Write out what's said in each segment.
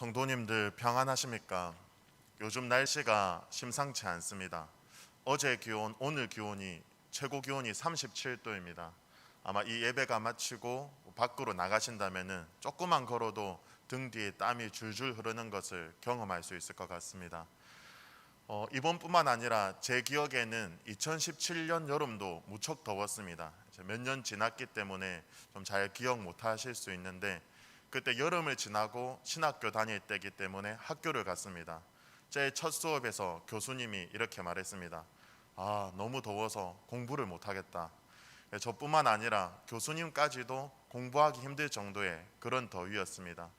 성도님들 평안하십니까? 요즘 날씨가 심상치 않습니다. 어제 기온, 오늘 기온이 최고 기온이 37도입니다. 아마 이 예배가 마치고 밖으로 나가신다면은 조금만 걸어도 등 뒤에 땀이 줄줄 흐르는 것을 경험할 수 있을 것 같습니다. 이번뿐만 아니라 제 기억에는 2017년 여름도 무척 더웠습니다. 몇 년 지났기 때문에 좀 잘 기억 못 하실 수 있는데, 그때 여름을 지나고 신학교 다닐 때이기 때문에 학교를 갔습니다. 제 첫 수업에서 교수님이 이렇게 말했습니다. 너무 더워서 공부를 못 하겠다. 저뿐만 아니라 교수님까지도 공부하기 힘들 정도의 그런 더위였습니다.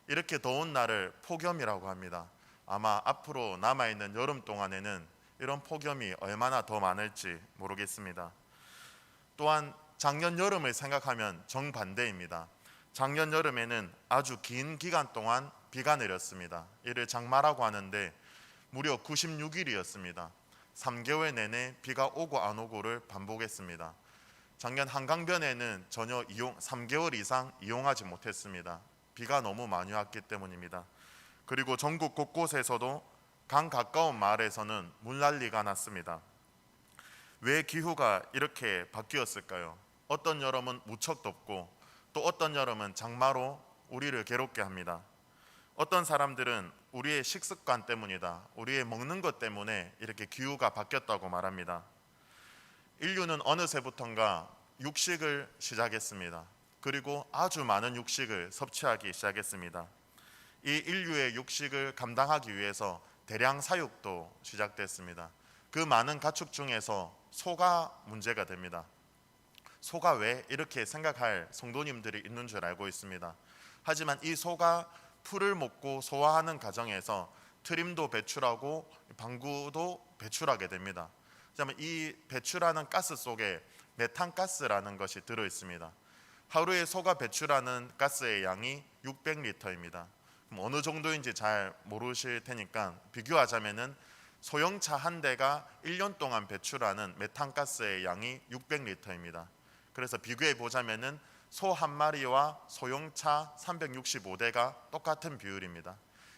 이렇게 더운 날을 폭염이라고 합니다. 아마 앞으로 남아있는 여름 동안에는 이런 폭염이 얼마나 더 많을지 모르겠습니다. 또한 작년 여름을 생각하면 정반대입니다. 작년 여름에는 아주 긴 기간 동안 비가 내렸습니다. 이를 장마라고 하는데 무려 96일이었습니다. 3개월 내내 비가 오고 안 오고를 반복했습니다. 작년 한강변에는 전혀 3개월 이상 이용하지 못했습니다. 비가 너무 많이 왔기 때문입니다. 그리고 전국 곳곳에서도 강 가까운 마을에서는 물난리가 났습니다. 왜 기후가 이렇게 바뀌었을까요? 어떤 여름은 무척 덥고 또 어떤 여름은 장마로 우리를 괴롭게 합니다. 어떤 사람들은 우리의 식습관 때문이다, 우리의 먹는 것 때문에 이렇게 기후가 바뀌었다고 말합니다. 인류는 어느새부턴가 육식을 시작했습니다. 그리고 아주 많은 육식을 섭취하기 시작했습니다. 이 인류의 육식을 감당하기 위해서 대량 사육도 시작됐습니다. 그 많은 가축 중에서 소가 문제가 됩니다. 소가 왜 이렇게 생각할 성도님들이 있는 줄 알고 있습니다. 하지만 이 소가 풀을 먹고 소화하는 과정에서 트림도 배출하고 방구도 배출하게 됩니다. 그다음에 이 배출하는 가스 속에 메탄가스라는 것이 들어 있습니다. 하루에 소가 배출하는 가스의 양이 600리터입니다. 어느 정도인지 잘 모르실 테니까 비교하자면은 소형차 한 대가 1년 동안 배출하는 메탄가스의 양이 600리터입니다. 그래서 비교해 보자면은 소 한 마리와 소형차 365대가 똑같은 비율입니다.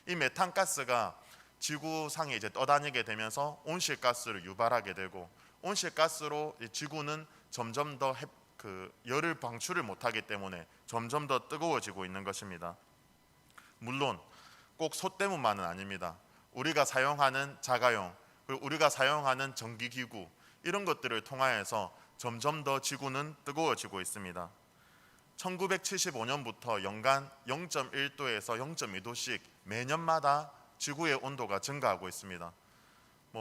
이 메탄가스가 지구상에 이제 떠다니게 되면서 온실가스를 유발하게 되고, 온실가스로 지구는 점점 더 열을 방출을 못하기 때문에 점점 더 뜨거워지고 있는 것입니다. 물론 꼭 소 때문만은 아닙니다. 우리가 사용하는 자가용, 그리고 우리가 사용하는 전기기구, 이런 것들을 통하여서 점점 더 지구는 뜨거워지고 있습니다. 1975년부터 연간 0.1도에서 0.2도씩 매년마다 지구의 온도가 증가하고 있습니다.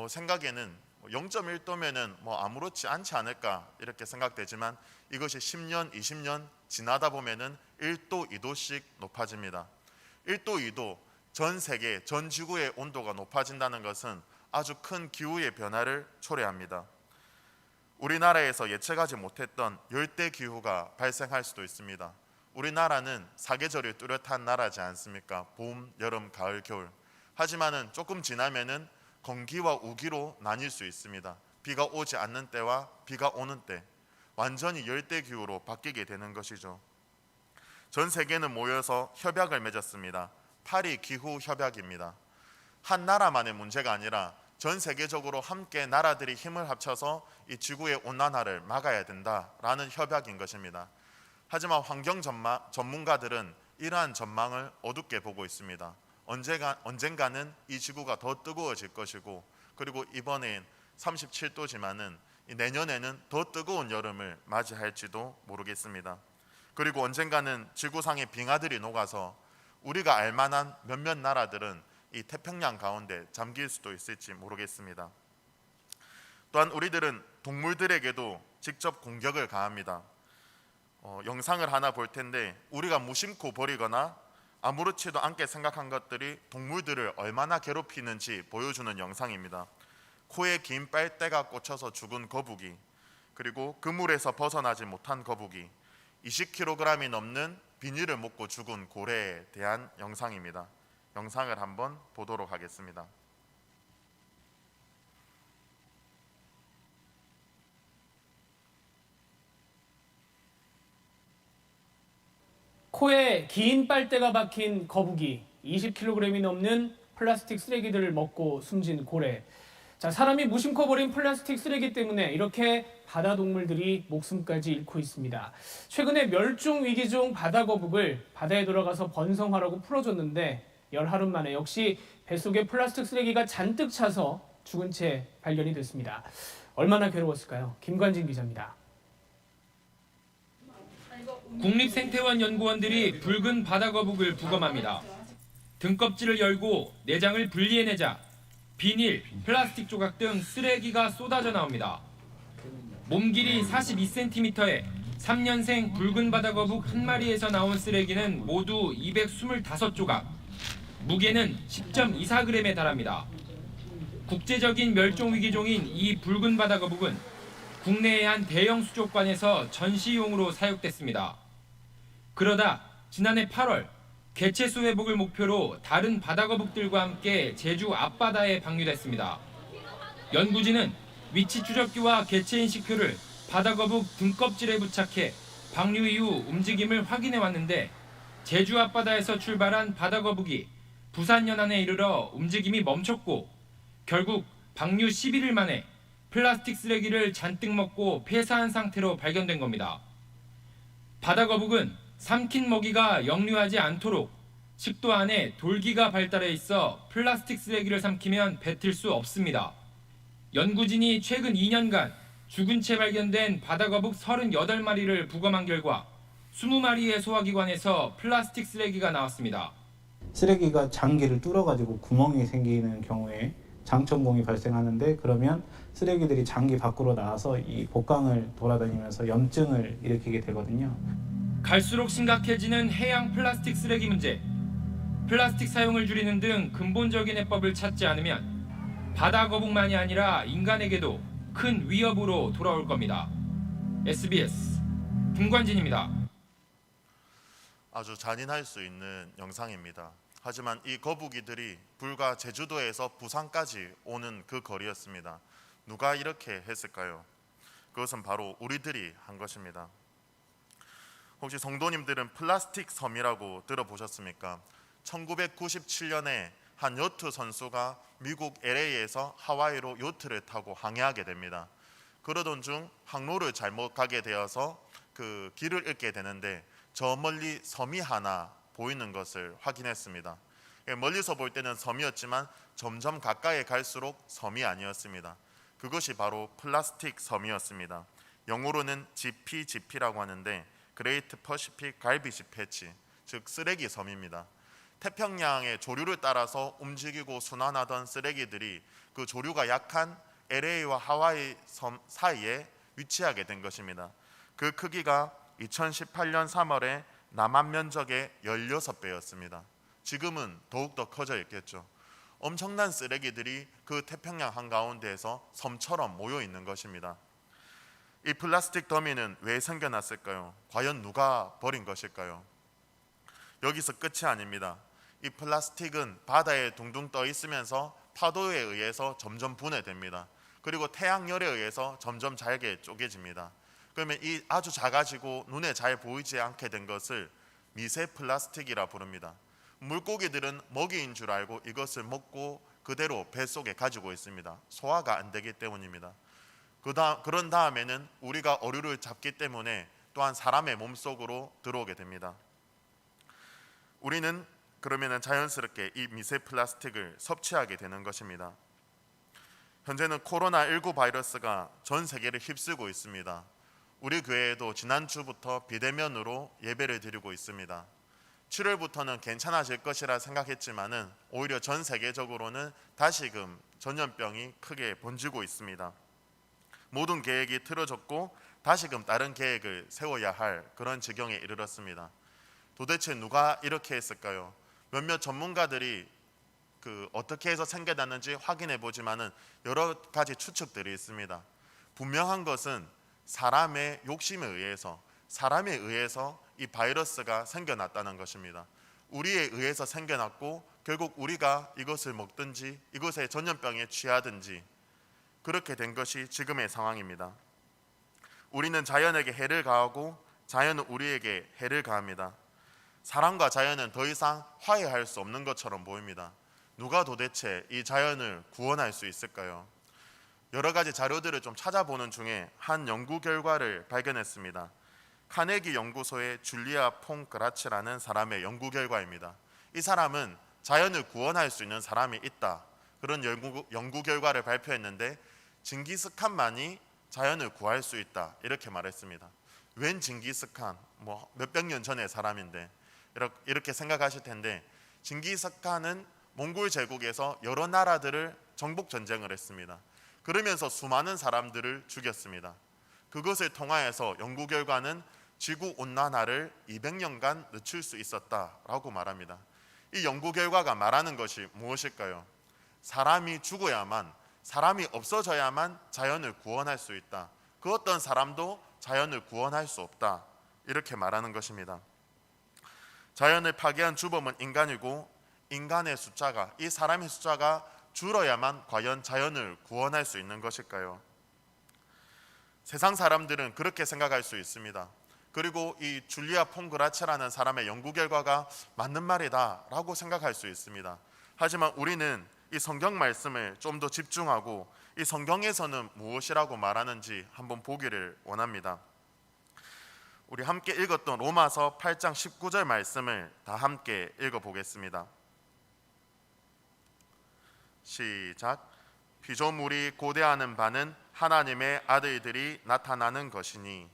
생각에는 0.1도면은 아무렇지 않지 않을까 이렇게 생각되지만, 이것이 10년, 20년 지나다 보면은 1도, 2도씩 높아집니다. 1도, 2도 전 세계, 전 지구의 온도가 높아진다는 것은 아주 큰 기후의 변화를 초래합니다. 우리나라에서 예측하지 못했던 열대 기후가 발생할 수도 있습니다. 우리나라는 사계절이 뚜렷한 나라지 않습니까? 봄, 여름, 가을, 겨울. 하지만은 조금 지나면은 건기와 우기로 나뉠 수 있습니다. 비가 오지 않는 때와 비가 오는 때, 완전히 열대 기후로 바뀌게 되는 것이죠. 전 세계는 모여서 협약을 맺었습니다. 파리 기후 협약입니다. 한 나라만의 문제가 아니라 전 세계적으로 함께 나라들이 힘을 합쳐서 이 지구의 온난화를 막아야 된다라는 협약인 것입니다. 하지만 환경 전문가들은 이러한 전망을 어둡게 보고 있습니다. 언젠가는 이 지구가 더 뜨거워질 것이고, 그리고 이번엔 37도지만은 내년에는 더 뜨거운 여름을 맞이할지도 모르겠습니다. 그리고 언젠가는 지구상의 빙하들이 녹아서 우리가 알만한 몇몇 나라들은 이 태평양 가운데 잠길 수도 있을지 모르겠습니다. 또한 우리들은 동물들에게도 직접 공격을 가합니다. 영상을 하나 볼 텐데, 우리가 무심코 버리거나 아무렇지도 않게 생각한 것들이 동물들을 얼마나 괴롭히는지 보여주는 영상입니다. 코에 긴 빨대가 꽂혀서 죽은 거북이, 그리고 그물에서 벗어나지 못한 거북이, 20kg이 넘는 비닐을 먹고 죽은 고래에 대한 영상입니다. 영상을 한번 보도록 하겠습니다. 코에 긴 빨대가 박힌 거북이, 20kg이 넘는 플라스틱 쓰레기들을 먹고 숨진 고래. 자, 사람이 무심코 버린 플라스틱 쓰레기 때문에 이렇게 바다 동물들이 목숨까지 잃고 있습니다. 최근에 멸종 위기종 바다 거북을 바다에 들어가서 번성하라고 풀어줬는데 열하루 만에 역시 뱃속에 플라스틱 쓰레기가 잔뜩 차서 죽은 채 발견이 됐습니다. 얼마나 괴로웠을까요? 김관진 기자입니다. 국립생태원 연구원들이 붉은 바다거북을 부검합니다. 등껍질을 열고 내장을 분리해내자 비닐, 플라스틱 조각 등 쓰레기가 쏟아져 나옵니다. 몸 길이 42cm에 3년생 붉은 바다거북 한 마리에서 나온 쓰레기는 모두 225조각, 무게는 10.24g에 달합니다. 국제적인 멸종위기종인 이 붉은 바다거북은 국내의 한 대형 수족관에서 전시용으로 사육됐습니다. 그러다 지난해 8월 개체수 회복을 목표로 다른 바다거북들과 함께 제주 앞바다에 방류됐습니다. 연구진은 위치 추적기와 개체 인식표를 바다거북 등껍질에 부착해 방류 이후 움직임을 확인해 왔는데 제주 앞바다에서 출발한 바다거북이 부산 연안에 이르러 움직임이 멈췄고 결국 방류 11일 만에 플라스틱 쓰레기를 잔뜩 먹고 폐사한 상태로 발견된 겁니다. 바다거북은 삼킨 먹이가 역류하지 않도록 식도 안에 돌기가 발달해 있어 플라스틱 쓰레기를 삼키면 뱉을 수 없습니다. 연구진이 최근 2년간 죽은 채 발견된 바다거북 38마리를 부검한 결과 20마리의 소화기관에서 플라스틱 쓰레기가 나왔습니다. 쓰레기가 장기를 뚫어가지고 구멍이 생기는 경우에 장천공이 발생하는데 그러면 쓰레기들이 장기 밖으로 나와서 이 복강을 돌아다니면서 염증을 일으키게 되거든요. 갈수록 심각해지는 해양 플라스틱 쓰레기 문제. 플라스틱 사용을 줄이는 등 근본적인 해법을 찾지 않으면 바다 거북만이 아니라 인간에게도 큰 위협으로 돌아올 겁니다. SBS 김관진입니다. 아주 잔인할 수 있는 영상입니다. 하지만 이 거북이들이 불과 제주도에서 부산까지 오는 그 거리였습니다. 누가 이렇게 했을까요? 그것은 바로 우리들이 한 것입니다. 혹시 성도님들은 플라스틱 섬이라고 들어보셨습니까? 1997년에 한 요트 선수가 미국 LA에서 하와이로 요트를 타고 항해하게 됩니다. 그러던 중 항로를 잘못 가게 되어서 그 길을 잃게 되는데 저 멀리 섬이 하나 보이는 것을 확인했습니다. 멀리서 볼 때는 섬이었지만 점점 가까이 갈수록 섬이 아니었습니다. 그것이 바로 플라스틱 섬이었습니다. 영어로는 GPGP라고 하는데 Great Pacific Garbage Patch, 즉 쓰레기 섬입니다. 태평양의 조류를 따라서 움직이고 순환하던 쓰레기들이 그 조류가 약한 LA와 하와이 섬 사이에 위치하게 된 것입니다. 그 크기가 2018년 3월에 남한 면적의 16배였습니다. 지금은 더욱더 커져 있겠죠. 엄청난 쓰레기들이 그 태평양 한가운데에서 섬처럼 모여 있는 것입니다. 이 플라스틱 더미는 왜 생겨났을까요? 과연 누가 버린 것일까요? 여기서 끝이 아닙니다. 이 플라스틱은 바다에 둥둥 떠 있으면서 파도에 의해서 점점 분해됩니다. 그리고 태양열에 의해서 점점 잘게 쪼개집니다. 그러면 이 아주 작아지고 눈에 잘 보이지 않게 된 것을 미세 플라스틱이라 부릅니다. 물고기들은 먹이인 줄 알고 이것을 먹고 그대로 뱃속에 가지고 있습니다. 소화가 안 되기 때문입니다. 그런 다음에는 우리가 어류를 잡기 때문에 또한 사람의 몸속으로 들어오게 됩니다. 우리는 그러면 자연스럽게 이 미세 플라스틱을 섭취하게 되는 것입니다. 현재는 코로나19 바이러스가 전 세계를 휩쓸고 있습니다. 우리 교회에도 지난주부터 비대면으로 예배를 드리고 있습니다. 7월부터는 괜찮아질 것이라 생각했지만은 오히려 전 세계적으로는 다시금 전염병이 크게 번지고 있습니다. 모든 계획이 틀어졌고 다시금 다른 계획을 세워야 할 그런 지경에 이르렀습니다. 도대체 누가 이렇게 했을까요? 몇몇 전문가들이 어떻게 해서 생겨났는지 확인해 보지만은 여러 가지 추측들이 있습니다. 분명한 것은 사람의 욕심에 의해서 이 바이러스가 생겨났다는 것입니다. 우리에 의해서 생겨났고 결국 우리가 이것을 먹든지 이것의 전염병에 취하든지 그렇게 된 것이 지금의 상황입니다. 우리는 자연에게 해를 가하고 자연은 우리에게 해를 가합니다. 사람과 자연은 더 이상 화해할 수 없는 것처럼 보입니다. 누가 도대체 이 자연을 구원할 수 있을까요? 여러 가지 자료들을 좀 찾아보는 중에 한 연구 결과를 발견했습니다. 카네기 연구소의 줄리아 퐁그라츠라는 사람의 연구 결과입니다. 이 사람은 자연을 구원할 수 있는 사람이 있다, 그런 연구 결과를 발표했는데 징기스칸만이 자연을 구할 수 있다, 이렇게 말했습니다. 웬 징기스칸, 뭐 몇백 년 전의 사람인데, 이렇게 생각하실 텐데, 징기스칸은 몽골 제국에서 여러 나라들을 정복 전쟁을 했습니다. 그러면서 수많은 사람들을 죽였습니다. 그것을 통하여서 연구 결과는 지구 온난화를 200년간 늦출 수 있었다라고 말합니다. 이 연구 결과가 말하는 것이 무엇일까요? 사람이 죽어야만, 사람이 없어져야만 자연을 구원할 수 있다. 그 어떤 사람도 자연을 구원할 수 없다, 이렇게 말하는 것입니다. 자연을 파괴한 주범은 인간이고, 인간의 숫자가, 이 사람의 숫자가 줄어야만 과연 자연을 구원할 수 있는 것일까요? 세상 사람들은 그렇게 생각할 수 있습니다. 그리고 이 줄리아 퐁그라츠라는 사람의 연구 결과가 맞는 말이다라고 생각할 수 있습니다. 하지만 우리는 이 성경 말씀을 좀 더 집중하고 이 성경에서는 무엇이라고 말하는지 한번 보기를 원합니다. 우리 함께 읽었던 로마서 8장 19절 말씀을 다 함께 읽어보겠습니다. 시작. 피조물이 고대하는 바는 하나님의 아들들이 나타나는 것이니.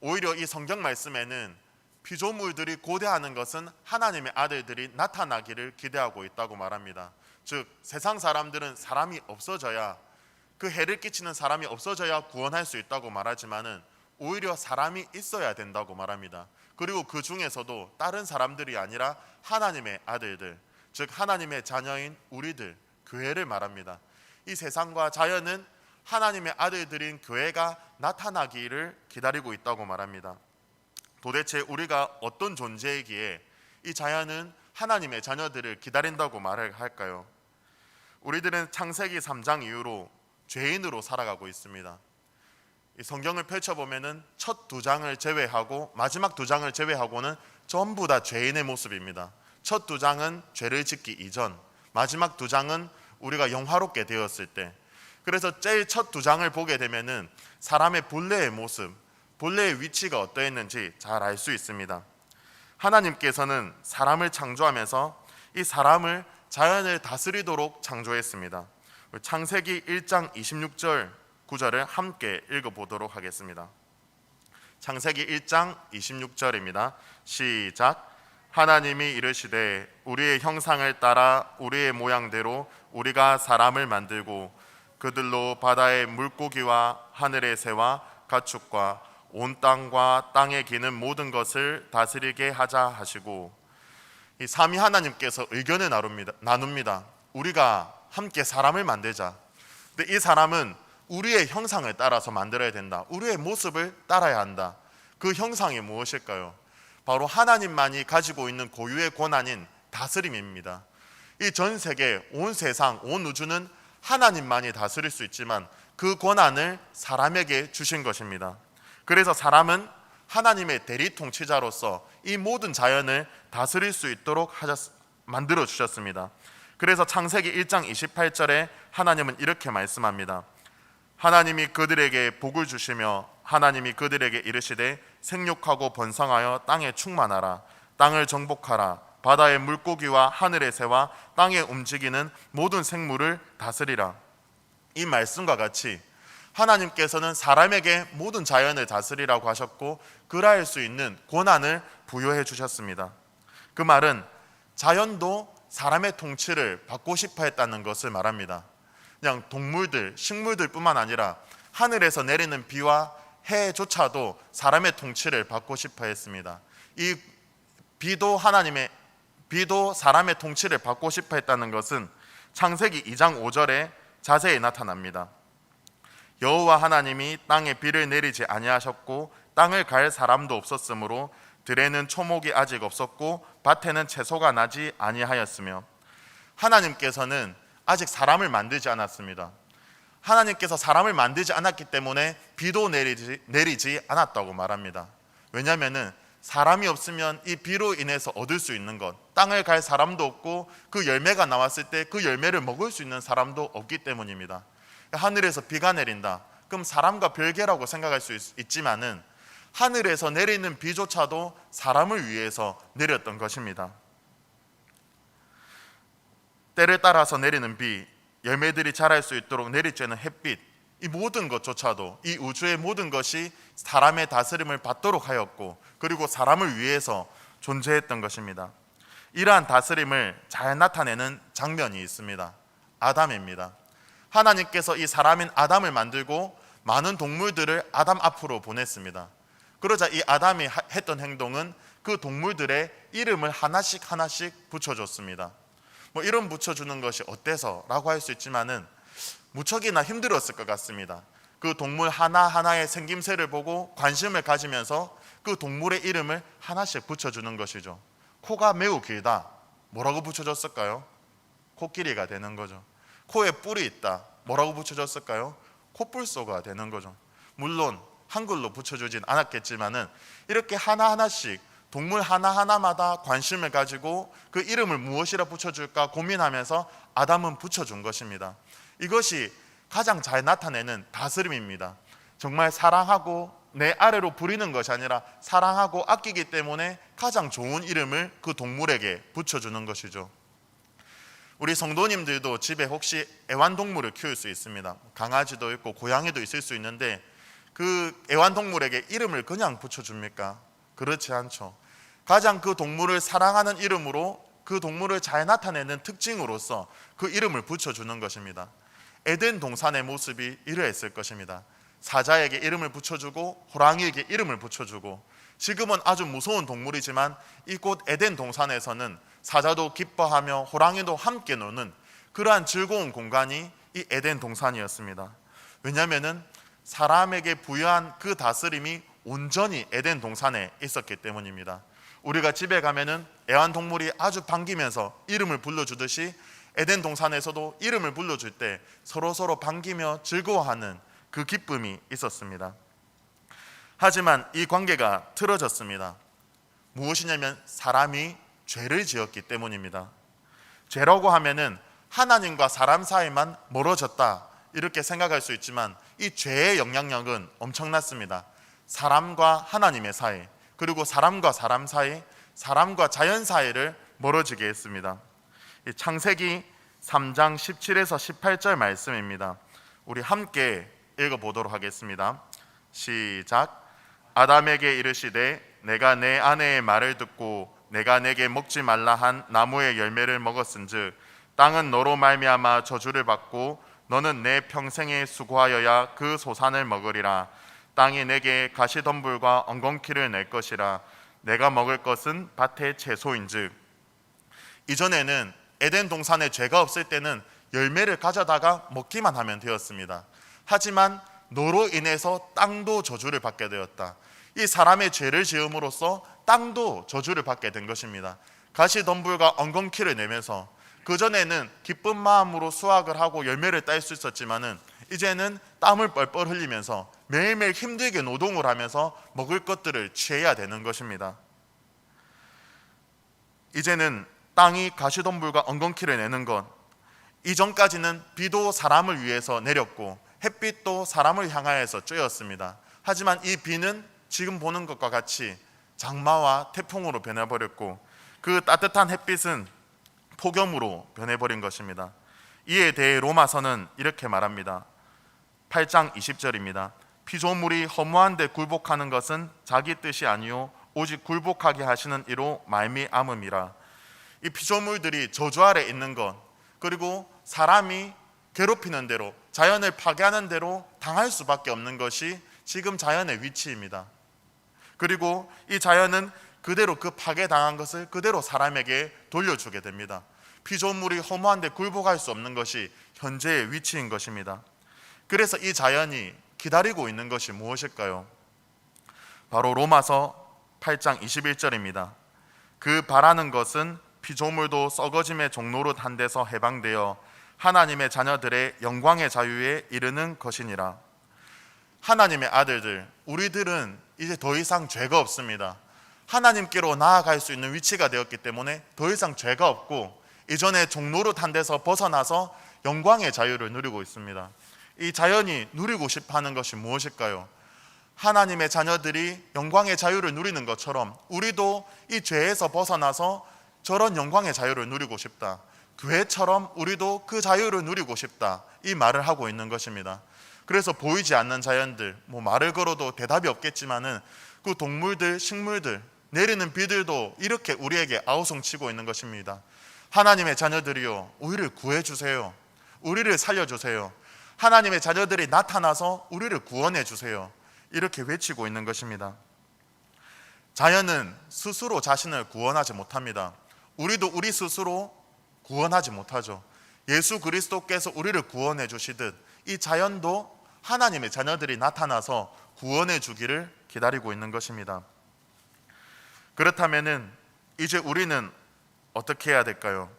오히려 이 성경 말씀에는 피조물들이 고대하는 것은 하나님의 아들들이 나타나기를 기대하고 있다고 말합니다. 즉 세상 사람들은 사람이 없어져야, 그 해를 끼치는 사람이 없어져야 구원할 수 있다고 말하지만은 오히려 사람이 있어야 된다고 말합니다. 그리고 그 중에서도 다른 사람들이 아니라 하나님의 아들들, 즉 하나님의 자녀인 우리들, 교회를 말합니다. 이 세상과 자연은 하나님의 아들들인 교회가 나타나기를 기다리고 있다고 말합니다. 도대체 우리가 어떤 존재이기에 이 자연은 하나님의 자녀들을 기다린다고 말을 할까요? 우리들은 창세기 3장 이후로 죄인으로 살아가고 있습니다. 이 성경을 펼쳐보면은 첫 2장을 제외하고 마지막 2장을 제외하고는 전부 다 죄인의 모습입니다. 첫 2장은 죄를 짓기 이전, 마지막 2장은 우리가 영화롭게 되었을 때. 그래서 제일 첫 2장을 보게 되면은 사람의 본래의 모습, 본래의 위치가 어떠했는지 잘 알 수 있습니다. 하나님께서는 사람을 창조하면서 이 사람을 자연을 다스리도록 창조했습니다. 창세기 1장 26절 9절을 함께 읽어보도록 하겠습니다. 창세기 1장 26절입니다. 시작. 하나님이 이르시되 우리의 형상을 따라 우리의 모양대로 우리가 사람을 만들고 그들로 바다의 물고기와 하늘의 새와 가축과 온 땅과 땅에 기는 모든 것을 다스리게 하자 하시고, 이 삼위 하나님께서 의견을 나눕니다. 우리가 함께 사람을 만들자. 근데 이 사람은 우리의 형상을 따라서 만들어야 된다. 우리의 모습을 따라야 한다. 그 형상이 무엇일까요? 바로 하나님만이 가지고 있는 고유의 권한인 다스림입니다. 이 전 세계, 온 세상, 온 우주는 하나님만이 다스릴 수 있지만 그 권한을 사람에게 주신 것입니다. 그래서 사람은 하나님의 대리 통치자로서 이 모든 자연을 다스릴 수 있도록 만들어 주셨습니다. 그래서 창세기 1장 28절에 하나님은 이렇게 말씀합니다. 하나님이 그들에게 복을 주시며 하나님이 그들에게 이르시되 생육하고 번성하여 땅에 충만하라. 땅을 정복하라. 바다의 물고기와 하늘의 새와 땅에 움직이는 모든 생물을 다스리라. 이 말씀과 같이 하나님께서는 사람에게 모든 자연을 다스리라고 하셨고 그러할 수 있는 권한을 부여해 주셨습니다. 그 말은 자연도 사람의 통치를 받고 싶어 했다는 것을 말합니다. 그냥 동물들, 식물들 뿐만 아니라 하늘에서 내리는 비와 해조차도 사람의 통치를 받고 싶어 했습니다. 이 비도 사람의 통치를 받고 싶어 했다는 것은 창세기 2장 5절에 자세히 나타납니다. 여호와 하나님이 땅에 비를 내리지 아니하셨고 땅을 갈 사람도 없었으므로 들에는 초목이 아직 없었고 밭에는 채소가 나지 아니하였으며, 하나님께서는 아직 사람을 만들지 않았습니다. 하나님께서 사람을 만들지 않았기 때문에 비도 내리지 않았다고 말합니다. 왜냐하면 사람이 없으면 이 비로 인해서 얻을 수 있는 것, 땅을 갈 사람도 없고 그 열매가 나왔을 때 그 열매를 먹을 수 있는 사람도 없기 때문입니다. 하늘에서 비가 내린다. 그럼 사람과 별개라고 생각할 수 있지만은 하늘에서 내리는 비조차도 사람을 위해서 내렸던 것입니다. 때를 따라서 내리는 비, 열매들이 자랄 수 있도록 내리쬐는 햇빛, 이 모든 것조차도 이 우주의 모든 것이 사람의 다스림을 받도록 하였고 그리고 사람을 위해서 존재했던 것입니다. 이러한 다스림을 잘 나타내는 장면이 있습니다. 아담입니다. 하나님께서 이 사람인 아담을 만들고 많은 동물들을 아담 앞으로 보냈습니다. 그러자 이 아담이 했던 행동은 그 동물들의 이름을 하나씩 붙여줬습니다. 이름 붙여주는 것이 어때서 라고 할 수 있지만은 무척이나 힘들었을 것 같습니다. 그 동물 하나하나의 생김새를 보고 관심을 가지면서 그 동물의 이름을 하나씩 붙여주는 것이죠. 코가 매우 길다. 뭐라고 붙여줬을까요? 코끼리가 되는 거죠. 코에 뿔이 있다. 뭐라고 붙여줬을까요? 코뿔소가 되는 거죠. 물론 한글로 붙여주진 않았겠지만은 이렇게 하나하나씩 동물 하나하나마다 관심을 가지고 그 이름을 무엇이라 붙여줄까 고민하면서 아담은 붙여준 것입니다. 이것이 가장 잘 나타내는 다스림입니다. 정말 사랑하고 내 아래로 부리는 것이 아니라 사랑하고 아끼기 때문에 가장 좋은 이름을 그 동물에게 붙여주는 것이죠. 우리 성도님들도 집에 혹시 애완동물을 키울 수 있습니다. 강아지도 있고 고양이도 있을 수 있는데 그 애완동물에게 이름을 그냥 붙여줍니까? 그렇지 않죠. 가장 그 동물을 사랑하는 이름으로 그 동물을 잘 나타내는 특징으로서 그 이름을 붙여주는 것입니다. 에덴 동산의 모습이 이러했을 것입니다. 사자에게 이름을 붙여주고 호랑이에게 이름을 붙여주고, 지금은 아주 무서운 동물이지만 이곳 에덴 동산에서는 사자도 기뻐하며 호랑이도 함께 노는 그러한 즐거운 공간이 이 에덴 동산이었습니다. 왜냐하면 사람에게 부여한 그 다스림이 온전히 에덴 동산에 있었기 때문입니다. 우리가 집에 가면은 애완동물이 아주 반기면서 이름을 불러주듯이 에덴 동산에서도 이름을 불러줄 때 서로서로 반기며 즐거워하는 그 기쁨이 있었습니다. 하지만 이 관계가 틀어졌습니다. 무엇이냐면 사람이 죄를 지었기 때문입니다. 죄라고 하면은 하나님과 사람 사이만 멀어졌다 이렇게 생각할 수 있지만 이 죄의 영향력은 엄청났습니다. 사람과 하나님의 사이, 그리고 사람과 사람 사이, 사람과 자연 사이를 멀어지게 했습니다. 창세기 3장 17에서 18절 말씀입니다. 우리 함께 읽어보도록 하겠습니다. 시작. 아담에게 이르시되 내가 내 아내의 말을 듣고 내가 내게 먹지 말라 한 나무의 열매를 먹었은즉 땅은 너로 말미암아 저주를 받고 너는 내 평생에 수고하여야 그 소산을 먹으리라. 땅이 내게 가시덤불과 엉겅퀴를 낼 것이라. 내가 먹을 것은 밭의 채소인즉. 이전에는 에덴 동산에 죄가 없을 때는 열매를 가져다가 먹기만 하면 되었습니다. 하지만 너로 인해서 땅도 저주를 받게 되었다. 이 사람의 죄를 지음으로써 땅도 저주를 받게 된 것입니다. 가시덤불과 엉겅퀴를 내면서, 그전에는 기쁜 마음으로 수확을 하고 열매를 딸 수 있었지만은 이제는 땀을 뻘뻘 흘리면서 매일매일 힘들게 노동을 하면서 먹을 것들을 취해야 되는 것입니다. 이제는 땅이 가시덤불과 엉겅퀴를 내는 것, 이전까지는 비도 사람을 위해서 내렸고 햇빛도 사람을 향하여서 쬐었습니다. 하지만 이 비는 지금 보는 것과 같이 장마와 태풍으로 변해버렸고 그 따뜻한 햇빛은 폭염으로 변해버린 것입니다. 이에 대해 로마서는 이렇게 말합니다. 8장 20절입니다. 피조물이 허무한데 굴복하는 것은 자기 뜻이 아니요 오직 굴복하게 하시는 이로 말미암음이라. 이 피조물들이 저주 아래 있는 것, 그리고 사람이 괴롭히는 대로, 자연을 파괴하는 대로 당할 수밖에 없는 것이 지금 자연의 위치입니다. 그리고 이 자연은 그대로 그 파괴당한 것을 그대로 사람에게 돌려주게 됩니다. 피조물이 허무한데 굴복할 수 없는 것이 현재의 위치인 것입니다. 그래서 이 자연이 기다리고 있는 것이 무엇일까요? 바로 로마서 8장 21절입니다. 그 바라는 것은 피조물도 썩어짐의 종로로 한 데서 해방되어 하나님의 자녀들의 영광의 자유에 이르는 것이니라. 하나님의 아들들, 우리들은 이제 더 이상 죄가 없습니다. 하나님께로 나아갈 수 있는 위치가 되었기 때문에 더 이상 죄가 없고 이전에 종로로 탄 데서 벗어나서 영광의 자유를 누리고 있습니다. 이 자연이 누리고 싶어하는 것이 무엇일까요? 하나님의 자녀들이 영광의 자유를 누리는 것처럼 우리도 이 죄에서 벗어나서 저런 영광의 자유를 누리고 싶다. 교회처럼 우리도 그 자유를 누리고 싶다. 이 말을 하고 있는 것입니다. 그래서 보이지 않는 자연들, 말을 걸어도 대답이 없겠지만은 그 동물들, 식물들, 내리는 비들도 이렇게 우리에게 아우성치고 있는 것입니다. 하나님의 자녀들이요, 우리를 구해주세요. 우리를 살려주세요. 하나님의 자녀들이 나타나서 우리를 구원해 주세요. 이렇게 외치고 있는 것입니다. 자연은 스스로 자신을 구원하지 못합니다. 우리도 우리 스스로 구원하지 못하죠. 예수 그리스도께서 우리를 구원해 주시듯 이 자연도 하나님의 자녀들이 나타나서 구원해 주기를 기다리고 있는 것입니다. 그렇다면은 이제 우리는 어떻게 해야 될까요?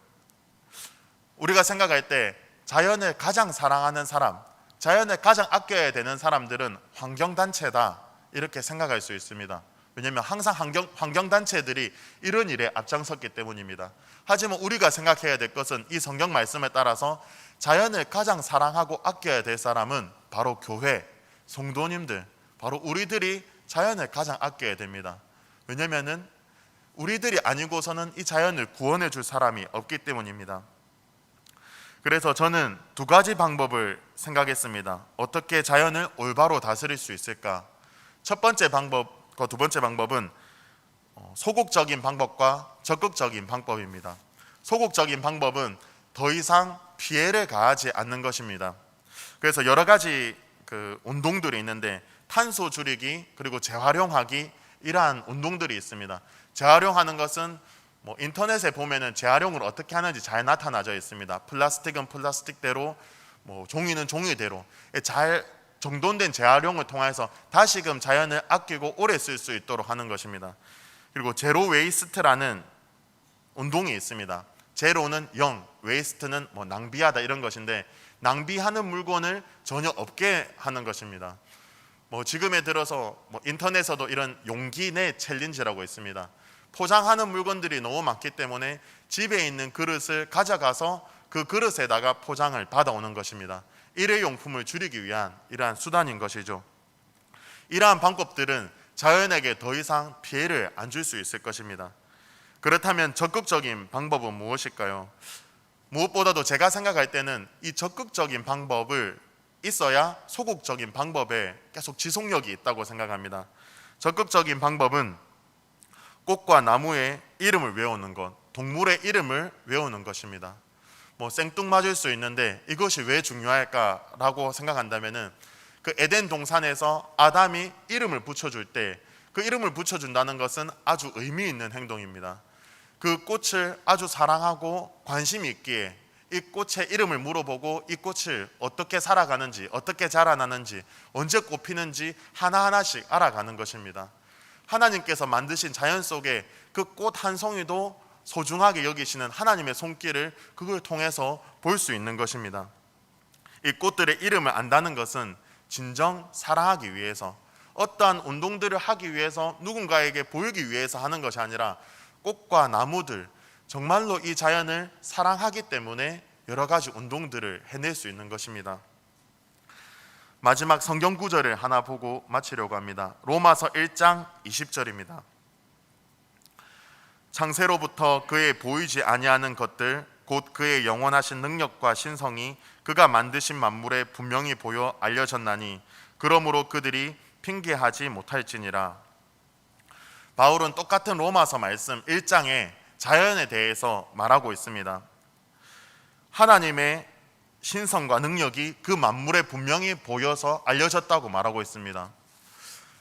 우리가 생각할 때 자연을 가장 사랑하는 사람, 자연을 가장 아껴야 되는 사람들은 환경단체다, 이렇게 생각할 수 있습니다. 왜냐하면 항상 환경단체들이 이런 일에 앞장섰기 때문입니다. 하지만 우리가 생각해야 될 것은 이 성경 말씀에 따라서 자연을 가장 사랑하고 아껴야 될 사람은 바로 교회, 성도님들, 바로 우리들이 자연을 가장 아껴야 됩니다. 왜냐하면 우리들이 아니고서는 이 자연을 구원해 줄 사람이 없기 때문입니다. 그래서 저는 두 가지 방법을 생각했습니다. 어떻게 자연을 올바로 다스릴 수 있을까? 첫 번째 방법과 두 번째 방법은 소극적인 방법과 적극적인 방법입니다. 소극적인 방법은 더 이상 피해를 가하지 않는 것입니다. 그래서 여러 가지 운동들이 있는데 탄소 줄이기 그리고 재활용하기, 이러한 운동들이 있습니다. 재활용하는 것은 인터넷에 보면은 재활용을 어떻게 하는지 잘 나타나져 있습니다. 플라스틱은 플라스틱대로, 종이는 종이대로 잘 정돈된 재활용을 통해서 다시금 자연을 아끼고 오래 쓸 수 있도록 하는 것입니다. 그리고 제로 웨이스트라는 운동이 있습니다. 제로는 0, 웨이스트는 낭비하다 이런 것인데, 낭비하는 물건을 전혀 없게 하는 것입니다. 지금에 들어서 인터넷에서도 이런 용기 내 챌린지라고 있습니다. 포장하는 물건들이 너무 많기 때문에 집에 있는 그릇을 가져가서 그 그릇에다가 포장을 받아오는 것입니다. 일회용품을 줄이기 위한 이러한 수단인 것이죠. 이러한 방법들은 자연에게 더 이상 피해를 안 줄 수 있을 것입니다. 그렇다면 적극적인 방법은 무엇일까요? 무엇보다도 제가 생각할 때는 이 적극적인 방법을 있어야 소극적인 방법에 계속 지속력이 있다고 생각합니다. 적극적인 방법은 꽃과 나무의 이름을 외우는 것, 동물의 이름을 외우는 것입니다. 생뚱맞을 수 있는데 이것이 왜 중요할까라고 생각한다면은 그 에덴 동산에서 아담이 이름을 붙여줄 때 그 이름을 붙여준다는 것은 아주 의미 있는 행동입니다. 그 꽃을 아주 사랑하고 관심이 있기에 이 꽃의 이름을 물어보고 이 꽃을 어떻게 살아가는지, 어떻게 자라나는지, 언제 꽃피는지 하나하나씩 알아가는 것입니다. 하나님께서 만드신 자연 속에 그 꽃 한 송이도 소중하게 여기시는 하나님의 손길을 그걸 통해서 볼 수 있는 것입니다. 이 꽃들의 이름을 안다는 것은 진정 사랑하기 위해서, 어떠한 운동들을 하기 위해서 누군가에게 보이기 위해서 하는 것이 아니라 꽃과 나무들, 정말로 이 자연을 사랑하기 때문에 여러 가지 운동들을 해낼 수 있는 것입니다. 마지막 성경 구절을 하나 보고 마치려고 합니다. 로마서 1장 20절입니다. 창세로부터 그의 보이지 아니하는 것들 곧 그의 영원하신 능력과 신성이 그가 만드신 만물에 분명히 보여 알려졌나니 그러므로 그들이 핑계하지 못할지니라. 바울은 똑같은 로마서 말씀 1장에 자연에 대해서 말하고 있습니다. 하나님의 신성과 능력이 그 만물에 분명히 보여서 알려졌다고 말하고 있습니다.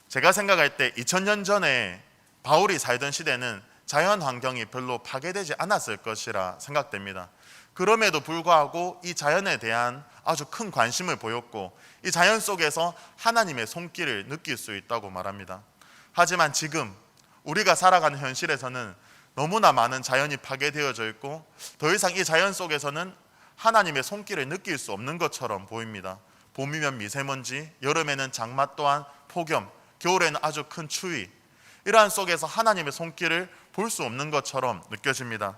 제가 생각할 때 2000년 전에 바울이 살던 시대는 자연 환경이 별로 파괴되지 않았을 것이라 생각됩니다. 그럼에도 불구하고 이 자연에 대한 아주 큰 관심을 보였고 이 자연 속에서 하나님의 손길을 느낄 수 있다고 말합니다. 하지만 지금 우리가 살아가는 현실에서는 너무나 많은 자연이 파괴되어져 있고 더 이상 이 자연 속에서는 하나님의 손길을 느낄 수 없는 것처럼 보입니다. 봄이면 미세먼지, 여름에는 장마 또한 폭염, 겨울에는 아주 큰 추위, 이러한 속에서 하나님의 손길을 볼 수 없는 것처럼 느껴집니다.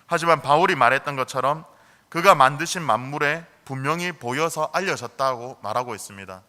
하지만 바울이 말했던 것처럼 그가 만드신 만물에 분명히 보여서 알려졌다고 말하고 있습니다.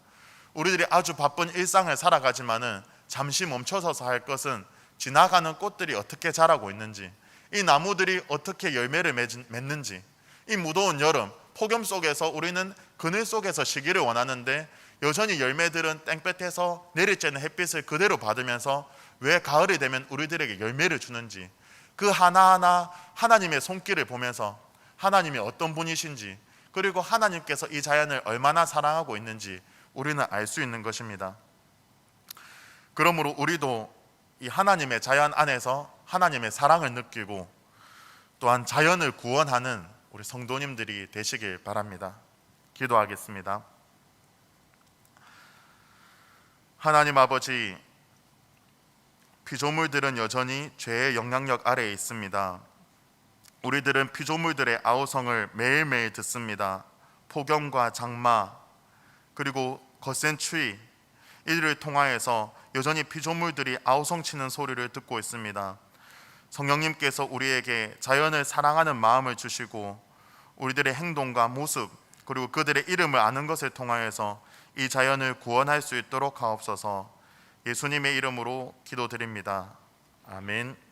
우리들이 아주 바쁜 일상을 살아가지만은 잠시 멈춰서서 할 것은 지나가는 꽃들이 어떻게 자라고 있는지, 이 나무들이 어떻게 열매를 맺는지, 이 무더운 여름 폭염 속에서 우리는 그늘 속에서 쉬기를 원하는데 여전히 열매들은 땡볕에서 내리쬐는 햇빛을 그대로 받으면서 왜 가을이 되면 우리들에게 열매를 주는지, 그 하나하나 하나님의 손길을 보면서 하나님이 어떤 분이신지, 그리고 하나님께서 이 자연을 얼마나 사랑하고 있는지 우리는 알 수 있는 것입니다. 그러므로 우리도 이 하나님의 자연 안에서 하나님의 사랑을 느끼고 또한 자연을 구원하는 우리 성도님들이 되시길 바랍니다. 기도하겠습니다. 하나님 아버지, 피조물들은 여전히 죄의 영향력 아래에 있습니다. 우리들은 피조물들의 아우성을 매일매일 듣습니다. 폭염과 장마 그리고 거센 추위, 이들을 통하여서 여전히 피조물들이 아우성치는 소리를 듣고 있습니다. 성령님께서 우리에게 자연을 사랑하는 마음을 주시고 우리들의 행동과 모습 그리고 그들의 이름을 아는 것을 통하여서 이 자연을 구원할 수 있도록 하옵소서. 예수님의 이름으로 기도드립니다. 아멘.